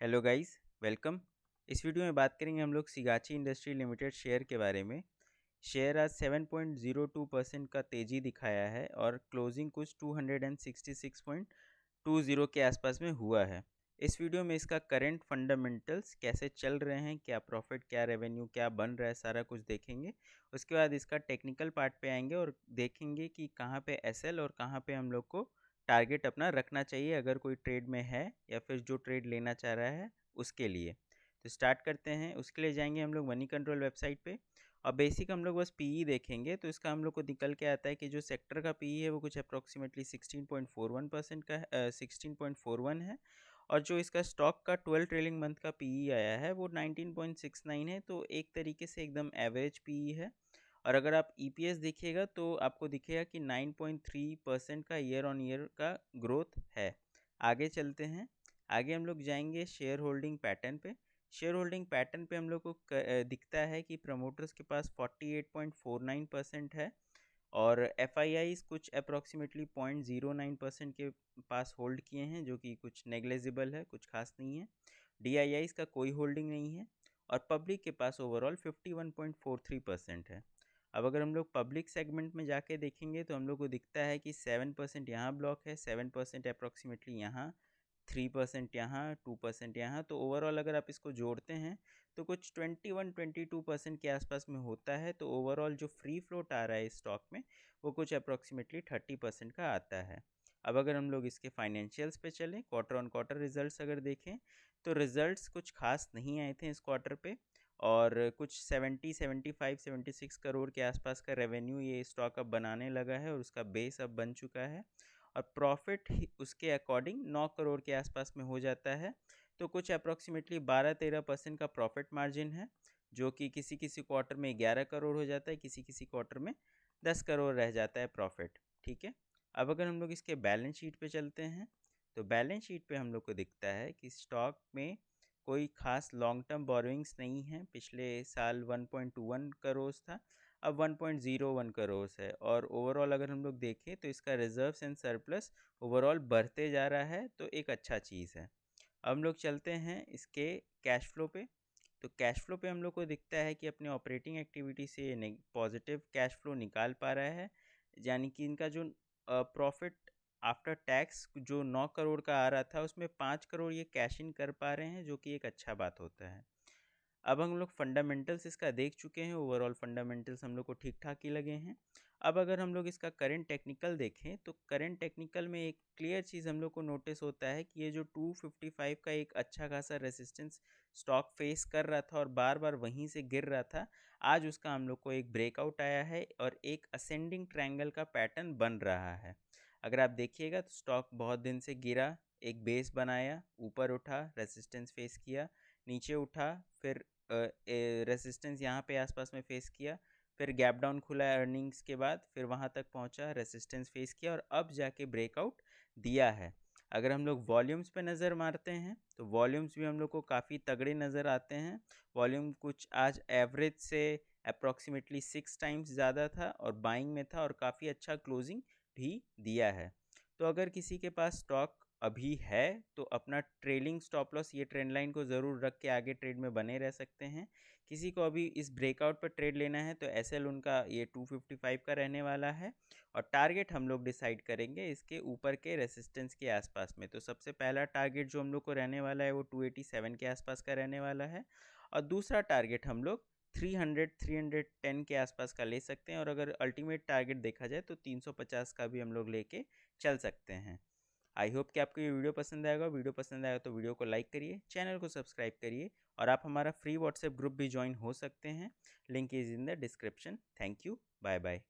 Hello guys, welcome. इस video में बात करेंगे हम लोग सिगाची इंडस्ट्री लिमिटेड शेयर के बारे में। शेयर आज 7.02% का तेज़ी दिखाया है और क्लोजिंग कुछ 266.20 के आसपास में हुआ है। इस वीडियो में इसका करंट फंडामेंटल्स कैसे चल रहे हैं, क्या प्रॉफिट, क्या रेवेन्यू, क्या बन रहा है, सारा कुछ देखेंगे। उसके बाद इसका टेक्निकल पार्ट पे आएंगे और देखेंगे कि कहाँ पे एसएल और कहाँ पे हम लोग को टारगेट अपना रखना चाहिए अगर कोई ट्रेड में है या फिर जो ट्रेड लेना चाह रहा है उसके लिए। तो स्टार्ट करते हैं। उसके लिए जाएंगे हम लोग मनी कंट्रोल वेबसाइट पे और बेसिक हम लोग बस पीई देखेंगे तो इसका हम लोग को निकल के आता है कि जो सेक्टर का पीई है वो कुछ अप्रॉक्सीमेटली 16.41% का 16.41 है और जो इसका स्टॉक का 12 ट्रेलिंग मंथ का पीई आया है वो 19.69 है। तो एक तरीके से एकदम एवरेज पीई है। और अगर आप ईपीएस देखिएगा तो आपको दिखेगा कि 9.3% का ईयर ऑन ईयर का ग्रोथ है। आगे चलते हैं। आगे हम लोग जाएंगे शेयर होल्डिंग पैटर्न पे। शेयर होल्डिंग पैटर्न पे हम लोग को दिखता है कि प्रमोटर्स के पास 48.49% है और एफ कुछ अप्रॉक्सीमेटली 0.09% के पास होल्ड किए हैं, जो कि कुछ नेग्लेजिबल है, कुछ खास नहीं है। डी का कोई होल्डिंग नहीं है और पब्लिक के पास ओवरऑल 51.43% है। अब अगर हम लोग पब्लिक सेगमेंट में जाके देखेंगे तो हम लोग को दिखता है कि 7% यहाँ ब्लॉक है, 7% अप्रॉक्सीमेटली यहाँ, 3% यहाँ, 2% यहाँ। तो ओवरऑल अगर आप इसको जोड़ते हैं तो कुछ 21-22% के आसपास में होता है। तो ओवरऑल जो फ्री फ्लोट आ रहा है इस स्टॉक में वो कुछ अप्रॉक्सीमेटली 30% का आता है। अब अगर हम लोग इसके फाइनेंशियल्स पे चलें, क्वार्टर ऑन क्वार्टर रिजल्ट्स अगर देखें तो रिजल्ट्स कुछ खास नहीं आए थे इस क्वार्टर पे और कुछ 76 करोड़ के आसपास का रेवेन्यू ये स्टॉक अब बनाने लगा है और उसका बेस अब बन चुका है और प्रॉफिट उसके अकॉर्डिंग 9 करोड़ के आसपास में हो जाता है। तो कुछ अप्रॉक्सीमेटली 12-13% का प्रॉफिट मार्जिन है, जो कि किसी किसी क्वार्टर में 11 करोड़ हो जाता है, किसी किसी क्वार्टर में 10 करोड़ रह जाता है प्रॉफिट। ठीक है। अब अगर हम लोग इसके बैलेंस शीट पे चलते हैं तो बैलेंस शीट पे हम लोग को दिखता है कि स्टॉक में कोई खास लॉन्ग टर्म बोरोइंग्स नहीं है। पिछले साल 1.21 करोड़ था, अब 1.01 करोड़ है और ओवरऑल अगर हम लोग देखें तो इसका रिजर्व्स एंड सरप्लस ओवरऑल बढ़ते जा रहा है, तो एक अच्छा चीज़ है। अब हम लोग चलते हैं इसके कैश फ्लो पे। तो कैश फ्लो पे हम लोग को दिखता है कि अपने ऑपरेटिंग एक्टिविटी से पॉजिटिव कैश फ्लो निकाल पा रहा है, यानी कि इनका जो प्रॉफिट आफ्टर टैक्स जो 9 करोड़ का आ रहा था उसमें 5 करोड़ ये कैश इन कर पा रहे हैं, जो कि एक अच्छा बात होता है। अब हम लोग फंडामेंटल्स इसका देख चुके हैं, ओवरऑल फंडामेंटल्स हम लोग को ठीक ठाक ही लगे हैं। अब अगर हम लोग इसका करंट टेक्निकल देखें तो करंट टेक्निकल में एक क्लियर चीज़ हम लोग को नोटिस होता है कि ये जो 255 का एक अच्छा खासा रेसिस्टेंस स्टॉक फेस कर रहा था और बार बार वहीं से गिर रहा था, आज उसका हम लोग को एक ब्रेकआउट आया है और एक असेंडिंग ट्रायंगल का पैटर्न बन रहा है। अगर आप देखिएगा तो स्टॉक बहुत दिन से गिरा, एक बेस बनाया, ऊपर उठा, रेसिस्टेंस फेस किया, नीचे उठा, फिर रेसिस्टेंस यहाँ पे आसपास में फेस किया, फिर गैप डाउन खुला अर्निंग्स के बाद, फिर वहाँ तक पहुँचा, रेसिस्टेंस फेस किया और अब जाके ब्रेकआउट दिया है। अगर हम लोग वॉल्यूम्स पे नज़र मारते हैं तो वॉल्यूम्स भी हम लोग को काफ़ी तगड़े नज़र आते हैं। वॉल्यूम कुछ आज एवरेज से अप्रॉक्सीमेटली 6 टाइम्स ज़्यादा था और बाइंग में था और काफ़ी अच्छा क्लोजिंग भी दिया है। तो अगर किसी के पास स्टॉक अभी है तो अपना ट्रेलिंग स्टॉप लॉस ये ट्रेंड लाइन को ज़रूर रख के आगे ट्रेड में बने रह सकते हैं। किसी को अभी इस ब्रेकआउट पर ट्रेड लेना है तो एसएल उनका ये 255 का रहने वाला है और टारगेट हम लोग डिसाइड करेंगे इसके ऊपर के रेसिस्टेंस के आसपास में। तो सबसे पहला टारगेट जो हम लोग को रहने वाला है वो 287 के आसपास का रहने वाला है और दूसरा टारगेट हम लोग 310 के आसपास का ले सकते हैं और अगर अल्टीमेट टारगेट देखा जाए तो 350 का भी हम लोग लेके चल सकते हैं। आई होप कि आपको ये वीडियो पसंद आएगा। वीडियो पसंद आएगा तो वीडियो को लाइक करिए, चैनल को सब्सक्राइब करिए और आप हमारा फ्री व्हाट्सएप ग्रुप भी ज्वाइन हो सकते हैं। Link is in the description. Thank you, bye bye.